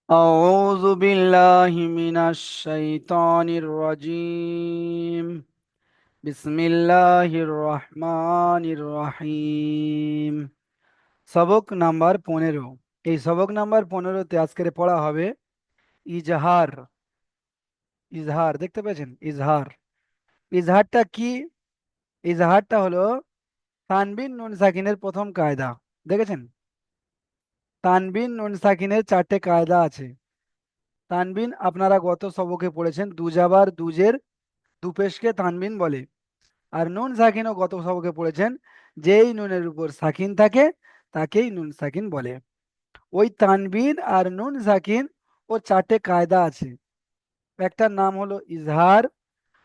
أعوذ بالله من الشيطان الرجيم بسم الله الرحمن الرحيم সবক নাম্বার 15। এই সবক নাম্বার 15তে আজকের পড়া হবে ইজহার। ইজহার দেখতে পেয়েছেন? ইজহার, ইজহারটা কি? ইজহারটা হলো তানবিন নুন সাকিনের প্রথম কায়দা। দেখেছেন? তানবিন নুন সাকিনের 4টে কায়দা আছে। তানবিন আপনারা গত সবকে পড়েছেন, দুজাবার দুজের দুপেশকে তানবিন বলে। আর নুন সাকিনও গত সবকে পড়েছেন, যেই নুনের উপর সাকিন থাকে তাকেই নুন সাকিন বলে। ওই তানবিন আর নুন সাকিন ও 4টে কায়দা আছে। একটার নাম হলো ইজহার,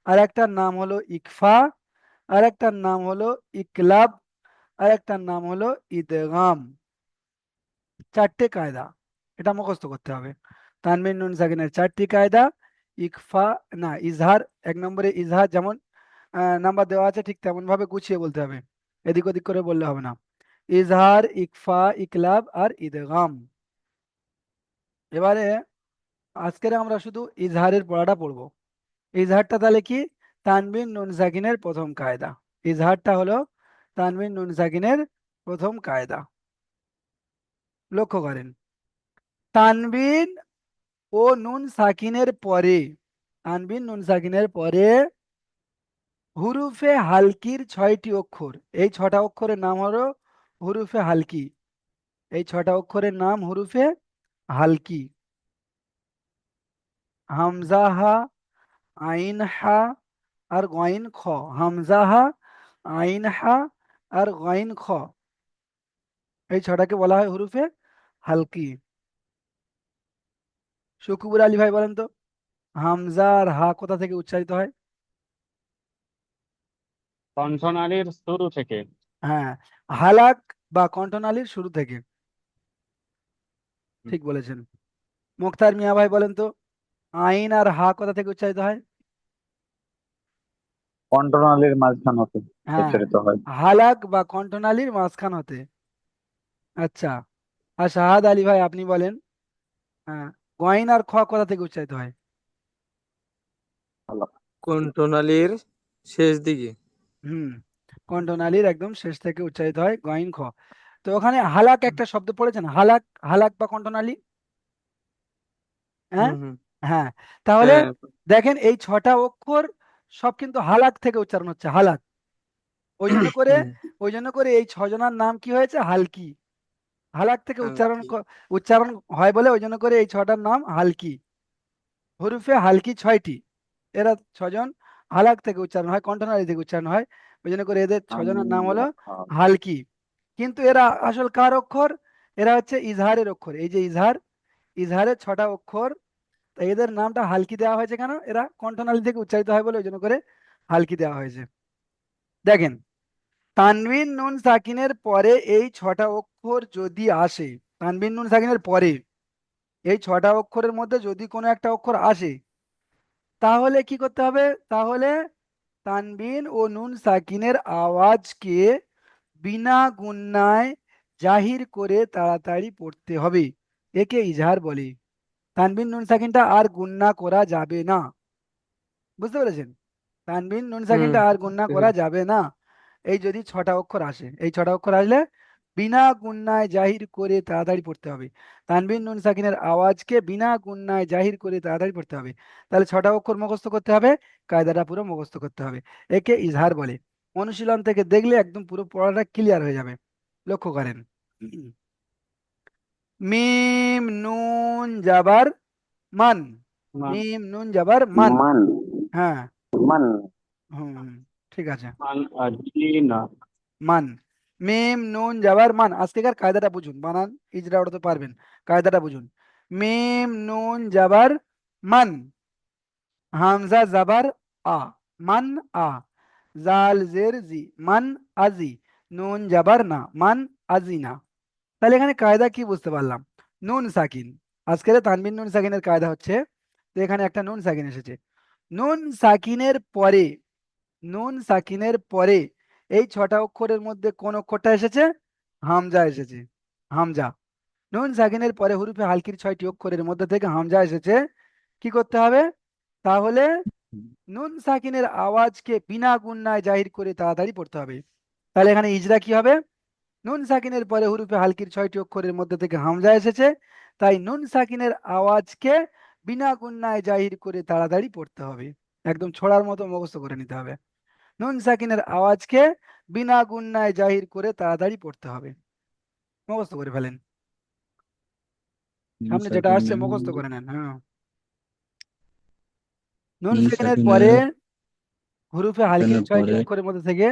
আর একটার নাম হলো ইকফা, আর একটার নাম হলো ইকলাব, আর একটার নাম হলো ইদগাম। 4টে কায়দা, এটা মুখস্থ করতে হবে। তানবিন নুন সাকিনের 4টি কায়দা। ইকফা, না ইজহার, 1 নম্বরে ইজহার যেমন নাম্বার দেওয়া আছে ঠিক তেমন ভাবে গুছিয়ে বলতে হবে, এদিক ওদিক করে বললে হবে না। ইজহার, ইকফা, ইকলাব আর ইদগাম। এবারে আজকের আমরা শুধু ইজহারের পড়াটা পড়বো। ইজহারটা তাহলে কি? তানবিন নুন সাকিনের প্রথম কায়দা। ইজহারটা হলো তানবিন নুন সাকিনের প্রথম কায়দা। লক্ষ্য করেন, তানবিন ও নুন সাকিনের পরে, তানবিন নুন সাকিনের পরে হুরুফে হালকির 6টি অক্ষর। এই 6টা অক্ষরের নাম হলো হুরুফে হালকি। এই 6টা অক্ষরের নাম হুরুফে হালকি। হামজা হা, আইন হা আর গইন খ। হামজা হা, আইন হা আর গইন খ, এই 6টাকে বলা হয় হুরুফে হালকি। শুকুবুর আলী ভাই বলেন তো, হামজা আর হা কোথা থেকে উচ্চারিত হয়? কণ্ঠনালীর শুরু থেকে। হ্যাঁ, হালাক বা কণ্ঠনালীর শুরু থেকে। হুম, ঠিক বলেছেন। মুক্তার মিয়া ভাই বলেন তো, আইন আর হা কোথা থেকে উচ্চারিত হয়? কণ্ঠনালীর মাঝখান হতে হ্যাঁ, উচ্চারিত হয়। হালাক বা কণ্ঠনালীর মাঝখান হতে। আচ্ছা, আর শাহাদ আলী ভাই আপনি বলেন, হ্যাঁ, গয়ন আর খ কোথা থেকে উচ্চারিত হয়? ভালো। কণ্ঠনালীর শেষ দিকে। হুম, কণ্ঠনালীর একদম শেষ থেকে উচ্চারিত হয় গয়ন খ। তো ওখানে হালাক একটা শব্দ পড়েছেন, হালাক, হালাক বা কণ্ঠনালী। হ্যাঁ, হুম হুম। হ্যাঁ, তাহলে হ্যাঁ। দেখেন এই 6টা অক্ষর সব কিন্তু হালাক থেকে উচ্চারণ হচ্ছে, হালাক। ওই জন্য করে, হুম। ওই জন্য করে এই 6জনার নাম কি হয়েছে? হালকি। হালাক থেকে উচ্চারণ হালকি। উচ্চারণ হয় বলে ওই জন্য করে এই 6টার নাম হালকি। হরুফে হালকি 6টি, এরা 6জন হালাক থেকে উচ্চারণ হয়, কণ্ঠনালী থেকে উচ্চারণ হয়। ওই জন্য করে এদের 6জনের নাম হলো হালকি। কিন্তু এরা আসল কার অক্ষর? এরা হচ্ছে ইজহারের অক্ষর। এই যে ইজহার, ইজহারের 6টা অক্ষর, তাই এদের নামটা হালকি দেওয়া হয়েছে কেন? এরা কণ্ঠনালী থেকে উচ্চারিত হয় বলে ওই জন্য করে হালকি দেওয়া হয়েছে। দেখেন, তানবিন নুন সাকিনের পরে এই 6টা অক্ষর যদি আসে, তানবিন নুন সাকিনের পরে এই 6টা অক্ষরের মধ্যে যদি কোনো একটা অক্ষর আসে, তাহলে কি করতে হবে? তাহলে তানবিন ও নুন সাকিনের আওয়াজকে বিনা গুণনায় জাহির করে তাড়াতাড়ি পড়তে হবে। একে ইজহার বলে। তানবিন নুন সাকিনটা আর গুণনা করা যাবে না। বুঝতে পেরেছেন? তানবিন নুন হুম। সাকিনটা আর গুণনা বুঝতে করা পেরেছি। যাবে না। এই যদি 6টা অক্ষর আসে, এই 6টা অক্ষর আসলে বিনা গুণনায় জাহির করে তাড়াতাড়ি পড়তে হবে। তানবিন নুন সাকিনের আওয়াজকে বিনা গুণনায় জাহির করে তাড়াতাড়ি পড়তে হবে। তাহলে 6টা অক্ষর মুখস্থ করতে হবে, কায়দাটা পুরো মুখস্থ করতে হবে। একে ইজহার বলে। অনুশীলন থেকে দেখলে একদম পুরো পড়াটা ক্লিয়ার হয়ে যাবে। লক্ষ্য করেন, মিম নুন জাবার মান। মান। মিম নুন জাবার মান। মান। হ্যাঁ, মান। হুম হুম, ঠিক আছে। মান আজি না। মান, মিম নুন জাবার মান। আজকেকার কায়দাটা বুঝুন, বানান ইজরা ওটা তো পারবেন, কায়দাটা বুঝুন। মিম নুন জাবার মান, হামজা জাবার আ, মান আ, জাল জের জি, মান আজি, নুন জাবার না, মান আজি না। তাহলে এখানে কায়দা কি বুঝতে পারলাম? নুন সাকিন, আজকের তানবিন নুন সাকিনের কায়দা হচ্ছে, তো এখানে একটা নুন সাকিন এসেছে। নুন সাকিনের পরে, নুন সাকিনের পরে এই 6টা অক্ষরের মধ্যে কোন অক্ষরটা এসেছে? হামজা এসেছে, হামজা। নুন সাকিনের পরে হুরুফে হালকির 6টি অক্ষরের মধ্যে থেকে হামজা এসেছে, কি করতে হবে? তাহলে নুন সাকিনের আওয়াজকে বিনা গুণনায় জাহির করে তাড়াতাড়ি পড়তে হবে। তাহলে এখানে ইজরা কি হবে? নুন সাকিনের পরে হুরুফে হালকির 6টি অক্ষরের মধ্যে থেকে হামজা এসেছে, তাই নুন সাকিনের আওয়াজকে বিনা গুণনায় জাহির করে তাড়াতাড়ি পড়তে হবে। একদম ছড়ার মতো মুখস্থ করে নিতে হবে। নুন সাকিনের আওয়াজকে বিনা গুণনায় জাহির করে তাড়াতাড়ি পড়তে হবে। মুখস্থ করে ফেলেন, নুন সামনে যেটা আসছে সাকিনের মুখস্থ করে নেন। হ্যাঁ, নুন নুন সাকিনের পরে সাকিনের হুরুফে হালকির সাকিনের 6টি পরে অক্ষরের মধ্যে থেকে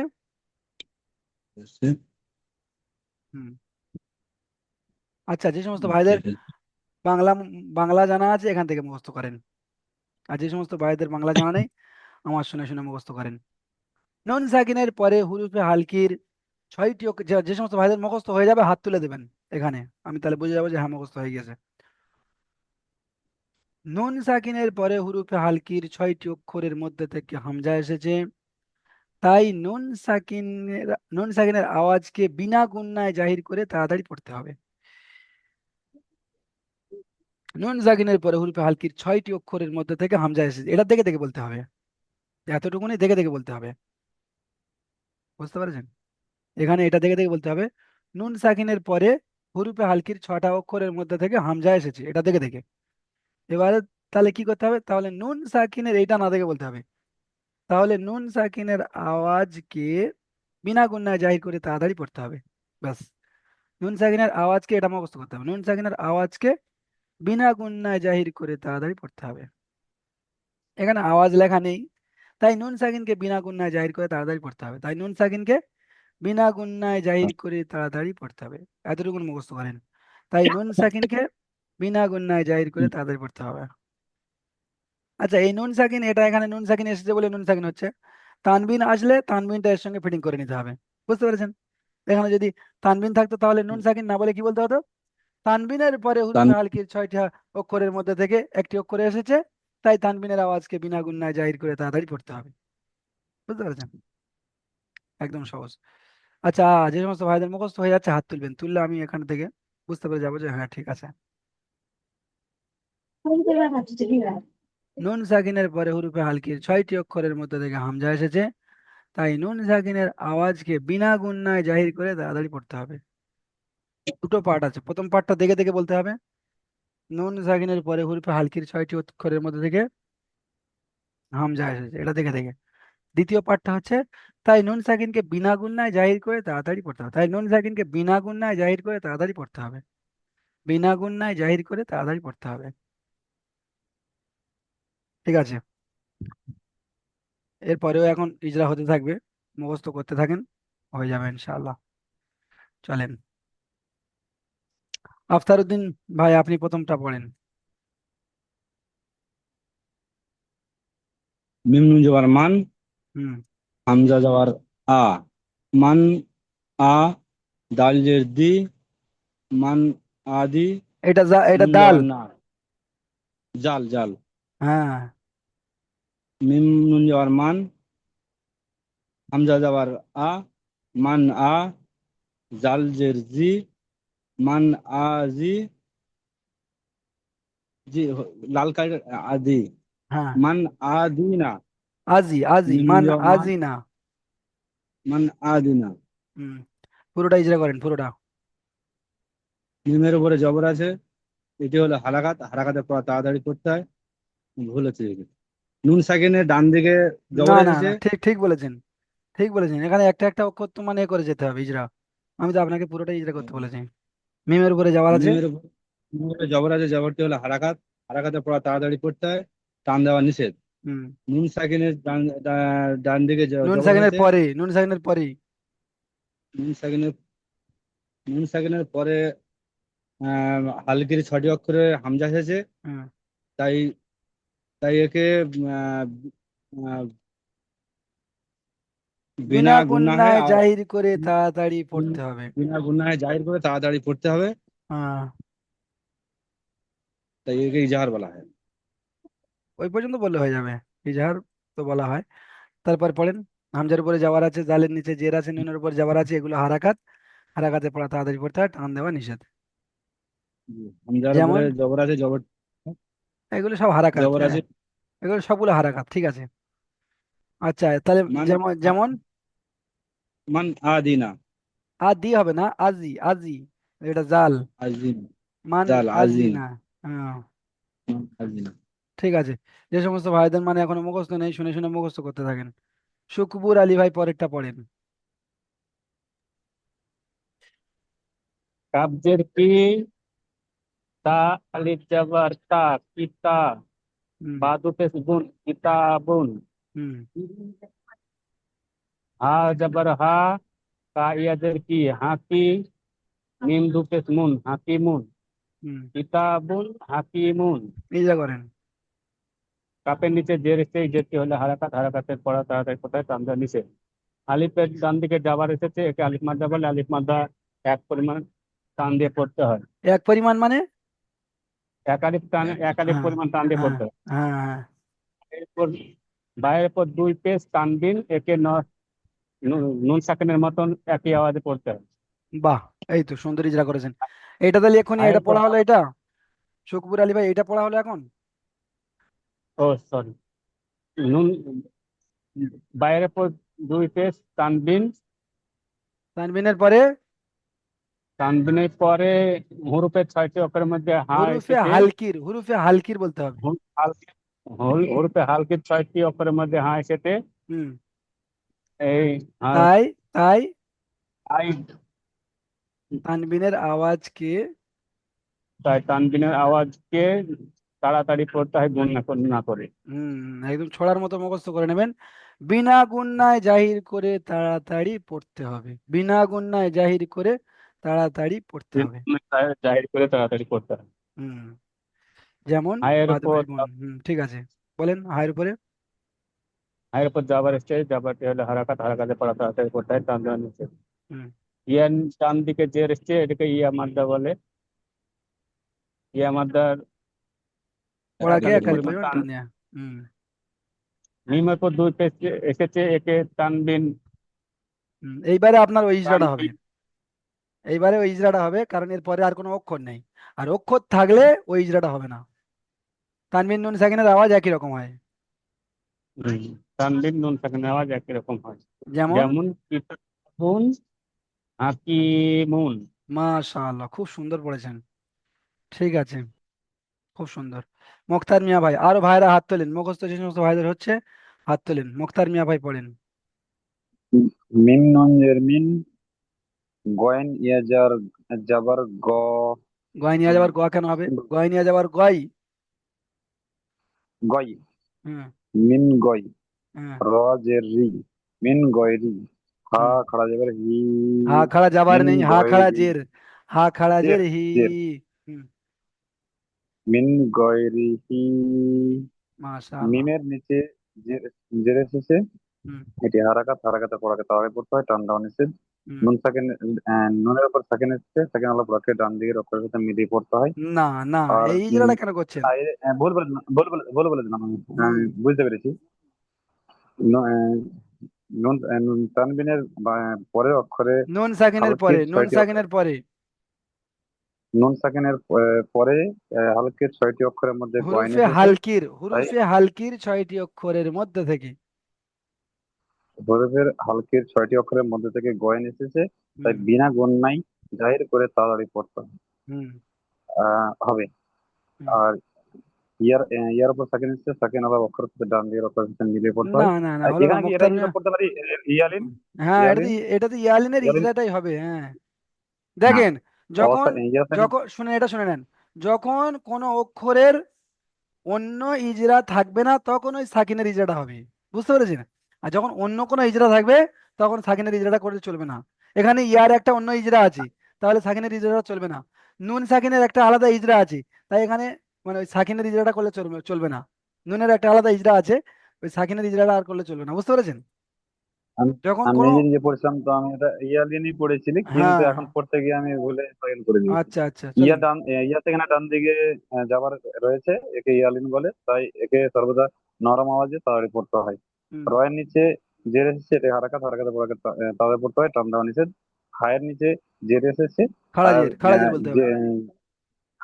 এসে হুম, আচ্ছা, যে সমস্ত হামজা ভাইদের এসেছে। বাংলা বাংলা জানা আছে এখান থেকে মুখস্থ করেন, আর যে সমস্ত ভাইদের বাংলা জানা নেই আমার শুনে শুনে মুখস্থ করেন। নুন সাকিনের পরে হুরুফে হালকির 6টি যে সমস্ত ভাইদের মুখস্থ হয়ে যাবে হাত তুলে দেবেন এখানে, আমি তাহলে বুঝে যাবো যে হ্যাঁ মুখস্থ হয়ে গেছে। নুন সাকিনের পরে হুরুফে হালকির 6টি অক্ষরের মধ্যে থেকে হামজা এসেছে, তাই নুন সাকিনের আওয়াজকে বিনা গুণনায় জাহির করে তাড়াতাড়ি পড়তে হবে। নুন সাকিনের পরে হুরুফে হালকির 6টি অক্ষরের মধ্যে থেকে হামজা এসেছে, এটা দেখে দেখে বলতে হবে, এতটুকুনি দেখে দেখে বলতে হবে। বুঝতে পারছেন? এখানে এটা দেখে দেখে বলতে হবে। নুন সাকিনের পরে হুরুফে হালকির 6টা অক্ষরের মধ্যে থেকে হামজা এসেছে, এটা দেখে দেখে। এবারে তাহলে কি করতে হবে? তাহলে নুন সাকিনের এইটা না দেখে বলতে হবে। তাহলে নুন সাকিনের আওয়াজকে বিনা গুণনায় জাহির করে তাড়াতাড়ি পড়তে হবে। ব্যাস, নুন সাকিনের আওয়াজকে এটা মুখস্থ করতে হবে, নুন সাকিনের আওয়াজকে বিনা গুণনায় জাহির করে তাড়াতাড়ি পড়তে হবে। এখানে আওয়াজ লেখা নেই, তাই নুন সাকিনকে বিনা গুণনায় জাহির করে তাড়াতাড়ি পড়তে হবে, তাই নুন সাকিনকে বিনা গুণনায় জাহির করে তাড়াতাড়ি পড়তে হবে। এতটুকু মুখস্থ করেন। তাই নুন সাকিনকে বিনা গুণনায় জাহির করে তাড়াতাড়ি পড়তে হবে। আচ্ছা, এই নুন সাকিন, এটা এখানে নুন সাকিন এসেছে বলে নুন সাকিন হচ্ছে, তানবিন আসলে তানবিনটা এর সঙ্গে ফিটিং করে নিতে হবে। বুঝতে পেরেছেন? এখানে যদি তানবিন থাকতো তাহলে নুন সাকিন না বলে কি বলতে হতো? তানবিনের পরে তান হুরুফে হালকির 6টা অক্ষরের মধ্যে থেকে একটি অক্ষরে এসেছে, তাই তানবিনের আওয়াজকে বিনা গুণনায় জাহির করে তাড়াতাড়ি পড়তে হবে। বুঝতে পেরেছেন? একদম সহজ। আচ্ছা, যে সমস্ত ভাইদের মুখস্থ হয়ে যাচ্ছে হাত তুলবেন, তুললে আমি এখান থেকে বুঝতে পেরে যাবো যে হ্যাঁ ঠিক আছে। নুন সাকিনের পরে হুরুফে হালকির 6টি অক্ষরের মধ্যে থেকে হামজা এসেছে, তাই নুন সাকিনের আওয়াজকে বিনা গুণনায় জাহির করে তাড়াতাড়ি পড়তে হবে। দুটো পার্ট আছে, প্রথম পার্টটা দেখে দেখে বলতে হবে, নুন সাকিনের পরে হুরুফে হালকির 6টি অক্ষরের মধ্যে থেকে হামজা এসেছে, এটা দেখে দেখে। দ্বিতীয় পার্টটা হচ্ছে, তাই নুন সাকিনকে বিনা গুণনায় জাহির করে তাড়াতাড়ি পড়তে হবে, তাই নুন সাকিনকে বিনা গুণনায় জাহির করে তাড়াতাড়ি পড়তে হবে, বিনা গুণনায় জাহির করে তাড়াতাড়ি পড়তে হবে। ঠিক আছে? এরপরেও এখন ইজরা হতে থাকবে, মুখস্থ করতে থাকেন, হয়ে যাবে ইনশাআল্লাহ। চলেন, আফতারউদ্দিন ভাই আপনি প্রথমটা পড়েন। মিম নুন জবর মান, হুম, হামজা জবর আ, মান আ, দাল জের দি, মান আদি, এটা নুন দাল। জবর না, জাল জাল। হ্যাঁ, মিম নুন জবর মান, হামজা জবর আ, মান আ, জাল জের জি, মান আজি, জি লাল কাল আদি, হ্যাঁ, মান আদিনা। আজি আজি মিম নুন মান জবর মান, আজি না। মান আদিনা। হুম, পুরোটা ইজরা করেন পুরোটা। মিমের উপরে জবর আছে, এটি হলো হারাকাত, হারাকাতের পর তাড়াতাড়ি করতে হয়। ভুল হচ্ছে এখানে। নুন সাকিনের ডান দিকে না জবর না এসেছে। না, ঠিক ঠিক বলেছেন, ঠিক বলেছেন, এখানে একটা একটা অক্ষর তো মানে এ করে যেতে হবে ইজরা। আমি তো আপনাকে পুরোটা ইজরা করতে বলেছি। মিমের উপরে যাওয়ার আছে। মিমের মিমের উপরে জবর আছে, জবরটি হলো হারাকাত, হারাকাতের পর তাড়াতাড়ি করতে হয়, টান দেওয়া নিষেধ। হুম, নুন সাকিনের ডান দিকে নুন জবর সাকিনের হয়েছে। পরে, নুন সাকিনের পরেই। নুন সাকিনের নুন সাকিনের পরে হালকির 6টি অক্ষরে হামজা এসেছে, হুম, তাই তাই একে আহ, আহ, বিনা বিনা গুনাহে গুণনায় জাহির করে তাড়াতাড়ি পড়তে হবে। বিনা গুনাহে জাহির করে তাড়াতাড়ি পড়তে হবে, হ্যাঁ, তাই একে ইজাহার বলা হয়। ওই পর্যন্ত বললে হয়ে যাবে, ইজহার তো বলা হয়। তারপর পড়েন। হামজার উপরে যাওয়ার আছে, জালের নিচে জের আছে, নুনের উপর যাওয়ার আছে, এগুলো হারাকাত, হারাকাতে পড়া তাড়াতাড়ি পড়তে হয়, টান দেওয়া নিষেধ। হামজার যেমন উপরে জবর আছে, জবর এগুলো সব হারাকাত, জবর হ্যাঁ, আছে। এগুলো সবগুলো হারাকাত, ঠিক আছে। আচ্ছা তাহলে মান যেমন যেমন মান আদিনা, আদি হবে না, আজি আজি, এটা জাল। আজিম, মান জাল আজিম, আজিনা, হ্যাঁ, মান আজিনা। ঠিক আছে। যে সমস্ত ভাইদের মানে এখনো মুখস্থ নেই, শুনে শুনে মুখস্থ করতে থাকেন। শুকবুর আলী ভাই পরেরটা পড়েন। কাব্যের কি, তা, আলিফ জবর তা, কিতা, হুম বা দুটো গুণ, কিতাবুন, হুম হা জবর হা, কা ইয়াদের কি, হাকি, মিম দুটো মুন, হাকিমুন, হুম কিতাবুন, হাকিমুন। ইজা করেন। কাপের নিচে জের এসেছে, এই জেরটি হলে হারাকাত, হারাকাতের পড়া তাড়াতাড়ি কোথায়, টানজা নিচে। আলিফের ডান দিকে যাবার এসেছে, একে আলিফ মাদ্দা বলে। আলিফ মাদ্দা এক পরিমাণ টান দিয়ে পড়তে হয়। এক পরিমাণ মানে? এক আলিফ হ্যাঁ পরিমাণ টান দিয়ে হ্যাঁ পড়তে হয়। হ্যাঁ হ্যাঁ। এরপর বাইরের পর দুই পেজ টান দিন, একে নুন সাকিনের মতন একই আওয়াজে পড়তে হয়। বাহ, এই তো সুন্দর ইজরা করেছেন। এটা তাহলে এক্ষুনি এটা আয়ের পর পড়া হলো, এটা শুকবুর আলী ভাই এটা পড়া হলো এখন। ও সরি, নুন বাইরের পর দুই পেজ তানবিন, তানবিনের পরে তানবিনের পরে হুরুফের 6টি অক্ষরের মধ্যে হা হুরুফে এসেছে। হালকির, হুরুফে হালকির বলতে হবে। হুরুফে হালকির 6টি অক্ষরের মধ্যে হা এসেছে। হুম, এই তাই তাই আই, তানবিনের আওয়াজকে, তাই তানবিনের আওয়াজকে তাড়াতাড়ি পড়তে হয়, গুণ না করে। একদম ছড়ার মতো মুখস্থ করে নেবেন। বিনা গুণনায় জাহির করে তাড়াতাড়ি পড়তে হবে, বিনা গুণনায় জাহির করে তাড়াতাড়ি পড়তে হবে। জাহির করে তাড়াতাড়ি পড়তে হয়। হুম, যেমন আয়ের বাদ উপর ভাই বোন, ঠিক আছে, বলেন হায়ের উপরে। আয়ের উপর জাবার এসছে, জাবারটি হলে হারাকাত, হারাকাতে পড়া তাড়াতাড়ি পড়তে হয়, টান দেওয়া নিচে। হুম, ইয়ান ডান দিকে জের এসছে, এটাকে ইয়া মাদ্দা বলে। ইয়া মাদ্দার এক পড়াকে আলিফ একালি পরিমাণ পরিমাণ টান। টান দেয়া। হুম মিমের পর দুই পেজ এসেছে, একে তানবিন, এইবারে আপনার ওই ইজরাটা হবে, তানবিন। এইবারে ওই ইজরাটা হবে, কারণ এরপরে আর কোনো অক্ষর নেই। আর অক্ষর থাকলে ওই ইজরাটা হবে না। তানবিন নুন সাকিনের আওয়াজ একই রকম হয়। তানবিন নুন সাকিনের আওয়াজ একই রকম হয়। যেমন যেমন কিতাবুন, হাকিমুন। মাশাআল্লাহ, খুব সুন্দর পড়েছেন, ঠিক আছে, খুব সুন্দর। মোক্তার মিয়া ভাই, আরো ভাইরা হাত তোলেন, মুখস্থ যে সমস্ত ভাইদের হচ্ছে হাত তোলেন। মোক্তার মিয়া ভাই পড়েন। মিম নুন জের মিন, গয়েন ইয়াজার জাবার গ, গয় নিয়ে যাবার গ কেন হবে? গয় নিয়ে যাবার গয়। গয়, হুম মিন গয়, হুম র জের রি, মিন গয়রি, হা হুম খড়া যাবার হি, হা খাড়া যাবার মিন নেই, হা খাড়া গয়রি, জের, হা খাড়া জের জের হি। জের, হুম, মিন গয়রি হি। মাশাআল্লাহ। মিমের নিচে জের, জের এসেছে, হুম এটি হারাকাত, হারাকাতে পড়াকে তাড়াতাড়ি পড়তে হয়, টান ডাউন নিষেধ। হুম নুন সাকিন, নুনের উপর সাকিন এসেছে, সাকিন আল্লাহ পড়াকে ডান দিকের অক্ষরের সাথে মিলিয়ে পড়তে হয়। না না, আর এই ইজরাটা কেন করছেন? ভুল বলে দিলাম আমি, হুম, বুঝতে পেরেছি। ন- আহ, নুন নুন তানবিনের পরের অক্ষরে নুন সাকিনের পরে, হালকির নুন 6টি অক্ষর, সাকিনের পরে নুন সাকিনের পরে হালকির 6টি অক্ষরের মধ্যে গয়েন হুরুফে এসেছে। হালকির, তাই হুরুফে হালকির 6টি অক্ষরের মধ্যে থেকে। হরফের হালকির 6টি অক্ষরের মধ্যে থেকে গয়েন এসেছে, তাই হুম বিনা গণ্যায় জাহির করে তাড়াতাড়ি পড়তে হুম হবে। হুম আর ইয়ার উপর সাকিন এসেছে, সাকিন আবার অক্ষরের সাথে ডান দিকের অক্ষরের সাথে মিলিয়ে পড়তে না হয়। না না, আর হলো না এখানে কি এটা মুক্তার মিয়া। ইউজ করতে পারি, ইয়ালিন, হ্যাঁ, ইয়ালিন, এটা তো ইয়ালিনের ইয়ালিন। ইজরাটাই হবে, হ্যাঁ। হ্যাঁ, দেখেন, যখন ইয়া সাকিন। যখন শুনে এটা শুনে নেন, যখন কোনো অক্ষরের অন্য ইজরা থাকবে না তখন ওই সাকিনের ইজরাটা হবে, বুঝতে পেরেছেন? আর যখন অন্য কোনো ইজরা থাকবে তখন সাকিনের ইজরাটা করলে চলবে না। এখানে ইয়ার একটা অন্য ইজরা আছে, তাহলে সাকিনের ইজরাটা চলবে না। নুন সাকিনের একটা আলাদা ইজরা আছে, তাই এখানে মানে ওই সাকিনের ইজরাটা করলে চলবে চলবে না। নুনের একটা আলাদা ইজরা আছে, ওই সাকিনের ইজরাটা আর করলে চলবে না, বুঝতে পেরেছেন? আমি যখন আমি কোনো, নিজে নিজে পড়েছিলাম তো, আমি এটা ইয়ালিনই পড়েছিলি, কিন্তু হ্যাঁ, এখন পড়তে গিয়ে আমি ভুলে সাইন করে দিয়েছি। আচ্ছা আচ্ছা, চলুন। ইয়া থেকে না ডান দিকে যাবার রয়েছে, একে ইয়ালিন বলে, তাই একে সর্বদা নরম আওয়াজে তাড়াতাড়ি পড়তে হয়। হুম, রয়ের নিচে জের এসেছে, এটা হারাকাত, হারাকাতে পড়াকে তাড়াতাড়ি পড়তে হয়, টান দেওয়া নিষেধ। হায়ের নিচে জের এসেছে, আর খাড়াজের, খাড়াজের বলতে যে হবে।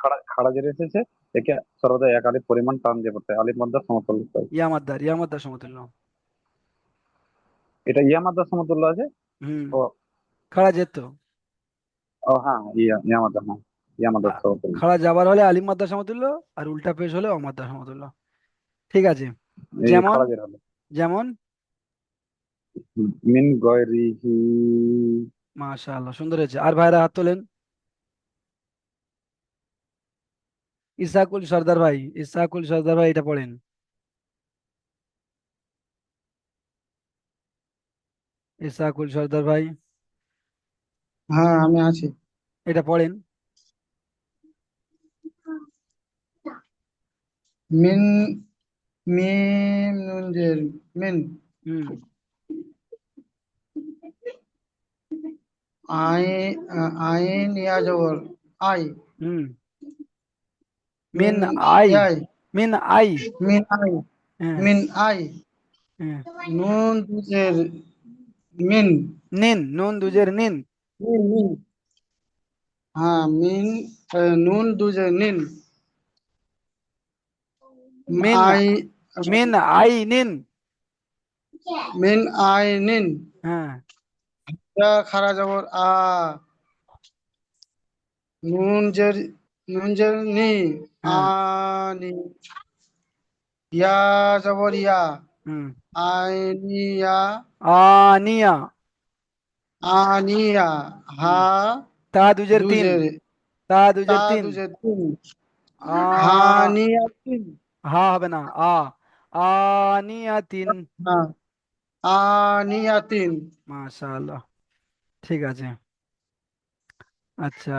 খাড়া খাড়া জের এসেছে, একে সর্বদা এক আলিফ পরিমাণ টান দিয়ে পড়তে হয়, আলিফ মাদ্দার সমতুল্য হয়। ইয়ামাদ্দার সমতুল্য। এটা ইয়া মাদ্দার সমতুল্য আছে। হুম, ও খাড়া জের তো। ও হ্যাঁ, ইয়া মাদ্দার, হ্যাঁ ইয়া মাদ্দার আ- সমতুল্য। খাড়া জাবার হলে আলিফ মাদ্দার সমতুল্য, আর উল্টা পেশ হলে অমাদ্দার সমতুল্য। ঠিক আছে। এই যেমন খাড়া জের হলো যেমন মিন গয়রিহি। মাশাআল্লাহ, সুন্দর হয়েছে। আর ভাইরা হাত তোলেন। ইসাকুল সর্দার ভাই এটা পড়েন। ইসাকুল সর্দার ভাই হ্যাঁ আমি আছি। এটা পড়েন। মিন মিম নুন জের মিন, হুম আই আইন ইয়া জবর I, hmm. Mean mean I, ইয়াই, মিন আই। মিন আই, হ্যাঁ মিন আই, হ্যাঁ। নুন দুজের মিন, নিন, নুন দুজের নিন। মিন মিন, হ্যাঁ মিন নুন দুজের নিন, মিন আই মিন আই নিন। মিন আই নিন, হ্যাঁ ইয়া খারা জবর আ, নুন জের নুন জের নি, হ্যাঁ। আনি, ইয়া জবর ইয়া, হুম। আইনিয়া, আনিয়া। আনিয়া, হুম। হা তা দুজের তিন। দুজের, তা তা দুজের তিন। দুজের তিন, আ হানিয়া তিন, হা হবে না, আনিয়া তিন। হ্যাঁ আনিয়া তিন। মাশাআল্লাহ, ঠিক আছে। আচ্ছা,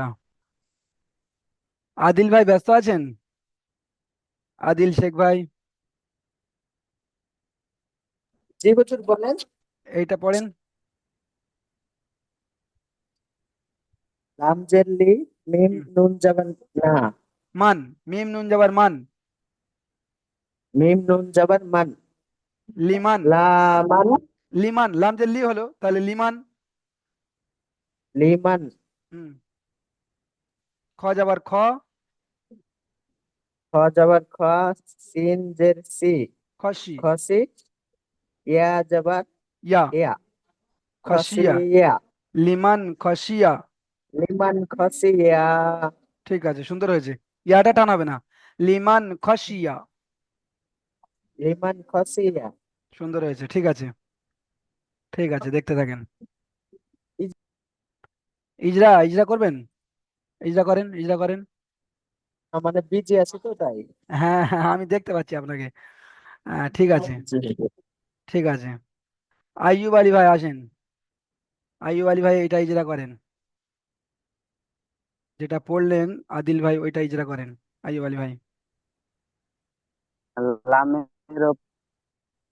আদিল ভাই ব্যস্ত আছেন? আদিল শেখ ভাই জি হুজুর বলেন। এইটা পড়েন। লাম জেরলি মিম হুম। নুন জাবান না, মান, মিম নুন যাবার মান। মিম নুন জাবান মান, লিমান। লা মান, লিমান, লাম যে লি হলো তাহলে লিমান। লিমান, হুম। খ যাবার খ। খ জাবার খ, সিন জের সি, খসি। খসি, ইয়া জাবার ইয়া। ইয়া, খসিয়া। খসিয়া, লিমান খসিয়া। লিমান খসিয়া, ঠিক আছে, সুন্দর হয়েছে। ইয়াটা টানাবে না। লিমান খসিয়া। লিমান খসিয়া। সুন্দর হয়েছে, ঠিক আছে। ঠিক আছে, দেখতে থাকেন। ইজরা ইজরা করবেন? ইজরা করেন, ইজরা করেন। মানে বিজি আছে তো তাই। হ্যাঁ হ্যাঁ, আমি দেখতে পাচ্ছি আপনাকে। ঠিক আছে, জি। ঠিক আছে। আইয়ুব আলী ভাই আসেন। আইয়ুব আলী ভাই এটা ইজরা করেন। যেটা পড়লেন আদিল ভাই ওইটা ইজরা করেন। আইয়ুব আলী ভাই। লামের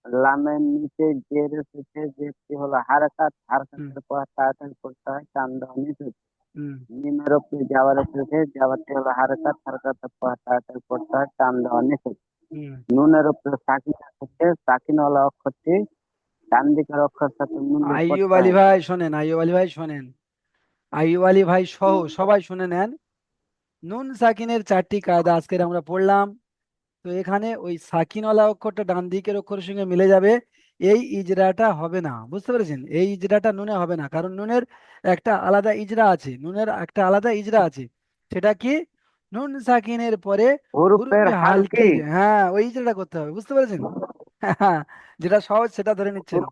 লামের নিচে জের এসেছে, জেরটি হলো হারাকাত, হুম হারাকাতের পর তাড়াতাড়ি করতে হয় টান দেওয়া নিষেধ। হুম মিমের উপরে যাওয়ার এসেছে, যাওয়ারটি হলো হারাকাত, হারাকাতের পর তাড়াতাড়ি করতে হয় টান দেওয়া নিষেধ। হুম। নুনের উপরে সাকিন এসেছে, সাকিনওয়ালা অক্ষরটি ডান দিকের অক্ষর সাথে মিল দিয়ে আইয়ুব পড়তে আলী হয়। ভাই শোনেন, আইয়ুব আলী ভাই শোনেন। আইয়ুব আলী ভাই সহ সবাই শুনে নেন। নুন সাকিনের চারটি কায়দা আজকের আমরা পড়লাম। তো এখানে ওই সাকিনওয়ালা অক্ষরটা ডান দিকের অক্ষরের সঙ্গে মিলে যাবে। এই ইজরাটা হবে না, বুঝতে পেরেছেন? এই ইজরাটা নুনে হবে না, কারণ নুনের একটা আলাদা ইজরা আছে। নুনের একটা আলাদা ইজরা আছে। সেটা কি? নুন সাকিনের পরে হুরুফের হুরুফে হালকি, হালকি, হ্যাঁ ওই ইজরাটা করতে হবে, বুঝতে পেরেছেন? হ্যাঁ, যেটা সহজ সেটা ধরে নিচ্ছেন। এইটা,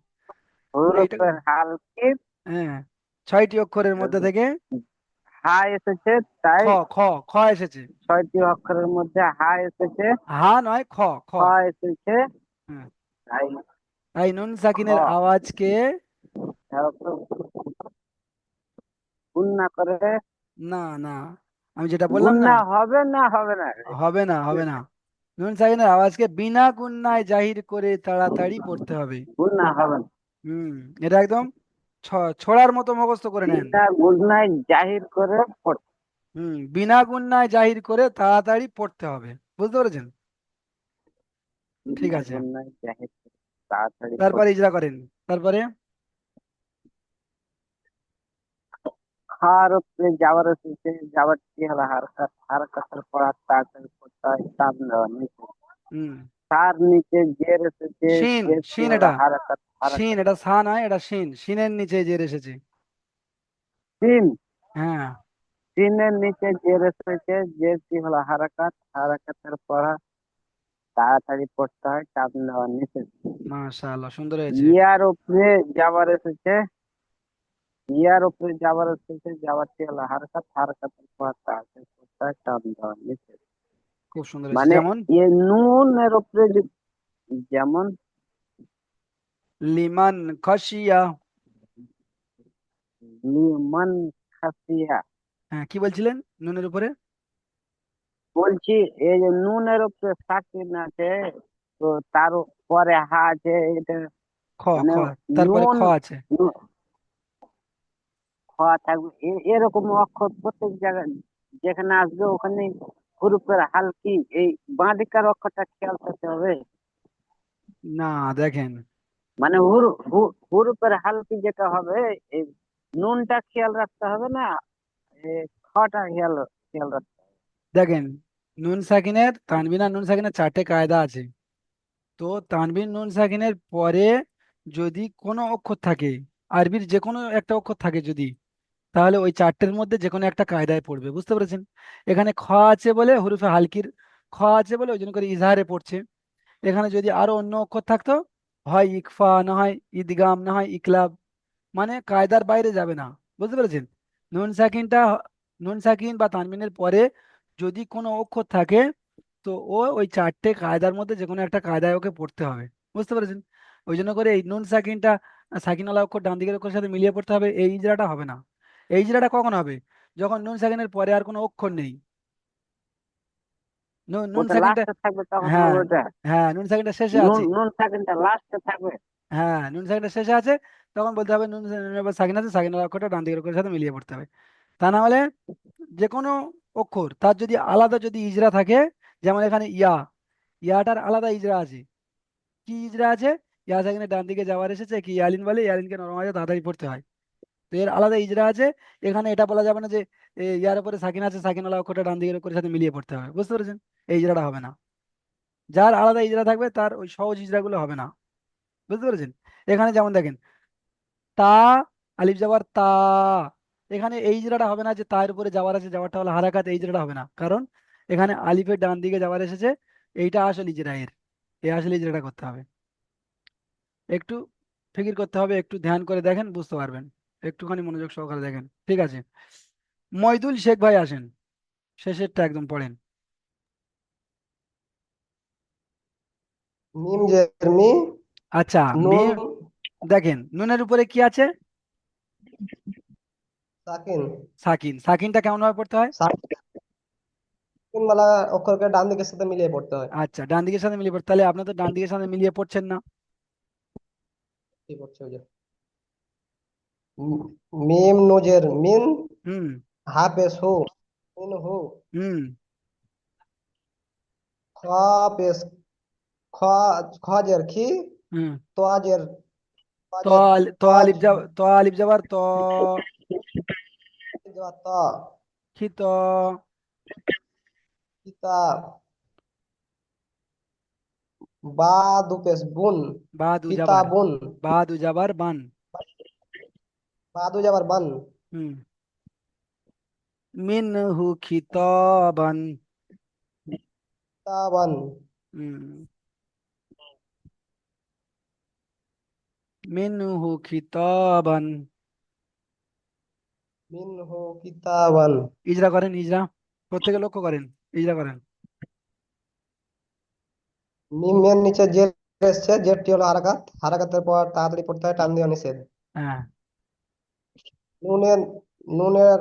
হুরুফের হালকি, হ্যাঁ, 6টি অক্ষরের মধ্যে থেকে হা এসেছে খ, তাই খ, খ এসেছে। 6টি অক্ষরের মধ্যে হা এসেছে, হা নয়, খ, খ। খ এসেছে হ্যাঁ, তাই তাই নুন খ সাকিনের আওয়াজকে, গুণনা করে। না না, আমি যেটা বললাম না, গুণনা হবে না, হবে না, হবে না, হবে না। নুন সাকিনের আওয়াজকে বিনা গুণনায় জাহির করে তাড়াতাড়ি পড়তে হবে। গুণনা হবে না, হুম। এটা একদম ছড়ার মতো মুখস্থ করে নেন। বিনা গুণনায় জাহির করে পড়তে, হুম, বিনা গুণনায় জাহির করে তাড়াতাড়ি পড়তে হবে, বুঝতে পেরেছেন? ঠিক বিনা আছে। গুণনায় জাহির করে তাড়াতাড়ি তারপরে পড়তে। ইজরা করেন। তারপরে খার উপরে যাওয়ার এসেছে, যাওয়ারটি হলো হারকাত, হারকাতের পর তাড়াতাড়ি পড়তে হয়, টান দেওয়া নিচে। হুম তার নিচে জের এসেছে, শিন, জেরটি শিন হলো এটা, হারকাত, শিন, হারকাত। এটা সা নয়, এটা শিন, শিনের নিচে জের এসেছে। তিন, হ্যাঁ, তিনের নিচে জের এসেছে, জেরটি হলো হারাকাত, হারাকাতের পর তাড়াতাড়ি পড়তে হয়, টান দেওয়া নিচে। মাশাআল্লাহ, সুন্দর হয়েছে। ইয়ার উপরে যাবার এসেছে, ইয়ার উপরে যাবার এসেছে, যাওয়ারটি হলো হারকাত, হারকাতের পর তাড়াতাড়ি পড়তে হয়, টান দেওয়া নিচে। খুব সুন্দর হয়েছে। মানে যেমন এই নুনের উপরে যেমন লিমান খাশিয়া। লিমান খাসিয়া। হ্যাঁ, কি বলছিলেন নুনের উপরে? বলছি এই যে নুনের উপরে সাকিন আছে, তো তার পরে হা আছে, এটা খ, মানে খ, তারপরে খ নুন, আছে। নু- খ থাকবে, এরকম অক্ষর প্রত্যেক জায়গায় যেখানে আসবে ওখানে হুরুফের হালকি এই বাঁদিকার অক্ষরটা খেয়াল করতে হবে। না, দেখেন, মানে হুরুফের হালকি যেটা হবে, এই নুনটা খেয়াল রাখতে হবে না, এই খটা খেয়াল খেয়াল রাখতে হবে। দেখেন, নুন সাকিনের, তানবিন আর নুন সাকিনের চারটে কায়দা আছে। তো তানবিন নুন সাকিনের পরে যদি কোনো অক্ষর থাকে, আরবির যে কোনো একটা অক্ষর থাকে যদি, তাহলে ওই চারটের মধ্যে যে কোনো একটা কায়দায় পড়বে, বুঝতে পেরেছেন? এখানে খ আছে বলে হরুফে হালকির খ আছে বলে ওই জন্য করে ইজহারে পড়ছে। এখানে যদি আরো অন্য অক্ষর থাকতো, হয় ইকফা, না হয় ইদগাম, না হয় ইকলাব, মানে কায়দার বাইরে যাবে না, বুঝতে পেরেছেন? নুন সাকিনটা, নুন সাকিন বা তানবিনের পরে যদি কোনো অক্ষর থাকে, তো ও ওই চারটে কায়দার মধ্যে যে কোনো একটা কায়দায় ওকে পড়তে হবে, বুঝতে পেরেছেন? ওই জন্য করে এই নুন সাকিনটা, সাকিনওয়ালা অক্ষর ডান দিকের অক্ষরের সাথে মিলিয়ে পড়তে হবে, এই ইজরাটা হবে না। এই ইজরাটা কখন হবে? যখন নুন সাকিনের পরে আর কোনো অক্ষর নেই। নুন ওটা সাকিনটা, লাস্টে থাকবে তখন হ্যাঁ, হবে ওটা। হ্যাঁ, নুন সাকিনটা শেষে নুন আছে। নুন সেকেন্ডটা লাস্টে থাকবে। হ্যাঁ, নুন সাকিনটা শেষে আছে, তখন বলতে হবে নুনের এবার সাকিন আছে, সাকিনের অক্ষরটা ডান দিকের অক্ষরের সাথে মিলিয়ে পড়তে হবে। তা না হলে যে কোনো অক্ষর তার যদি আলাদা যদি ইজরা থাকে, যেমন এখানে ইয়া, ইয়াটার আলাদা ইজরা আছে। কি ইজরা আছে? ইয়া সাকিনের ডান দিকে যাওয়ার এসেছে, কি ইয়ালিন বলে, ইয়ালিনকে নরম আছে, তাড়াতাড়ি পড়তে হয়। তো এর আলাদা ইজরা আছে। এখানে এটা বলা যাবে না যে ইয়ার উপরে সাকিন আছে, সাকিনওয়ালা অক্ষরটা ডান দিকের অক্ষরের সাথে মিলিয়ে পড়তে হবে, বুঝতে পেরেছেন? এই ইজরাটা হবে না। যার আলাদা ইজরা থাকবে তার ওই সহজ ইজরাগুলো হবে না, বুঝতে পেরেছেন? এখানে যেমন দেখেন, তা, আলিফ যাবার তা, এখানে এই ইজরাটা হবে না, যে তার উপরে যাওয়ার আছে, যাওয়ারটা হলো হারাকাত, এই ইজরাটা হবে না, কারণ এখানে আলিফের ডান দিকে যাওয়ার এসেছে। এইটা আসল ইজরা এর, এই আসল ইজরাটা করতে হবে। একটু ফিকির করতে হবে, একটু ধ্যান করে দেখেন, বুঝতে পারবেন। একটুখানি মনোযোগ সহকারে দেখেন, ঠিক আছে? মইদুল শেখ ভাই আসেন, শেষেরটা একদম পড়েন। মিম জের মি, আচ্ছা, নুন মিম, দেখেন নুনের উপরে কি আছে? সাকিন। সাকিন। সাকিনটা কেমন ভাবে পড়তে হয়? সাকিন वाला অক্ষরকে ডান দিকের সাথে মিলিয়ে পড়তে হয়। আচ্ছা, ডান দিকের সাথে মিলিয়ে পড়তে, তাহলে আপনার তো ডান দিকের সাথে মিলিয়ে পড়ছেন না। কি করছে ওই যে মিম নুজের মিন, হুম হা পেশ হু, মিন হু, হুম খ পেশ খ, খ জের খি, হুম তো জের তো জের তো আলিফ যাব, তো আলিফ যাবার তো, ত, খিত, কিতাব, বা দু পেশ বুন, বা দু যাবার, কিতাবুন, বা দু যাবার বান। বা দু যাবার বান, হুম, মিনহু খিতাবান। কিতাবান, হুম, মিনহু খিতাবান। মিনহু কিতাবান। ইজরা করেন, ইজরা, প্রত্যেকে লক্ষ্য করেন, ইজরা করেন। মিমের নিচে জের এসছে, জেরটি হলো হারাকাত, হারাকাতের পর তাড়াতাড়ি পড়তে হয়, টান দেওয়া নিষেধ। হ্যাঁ, নুনের নুনের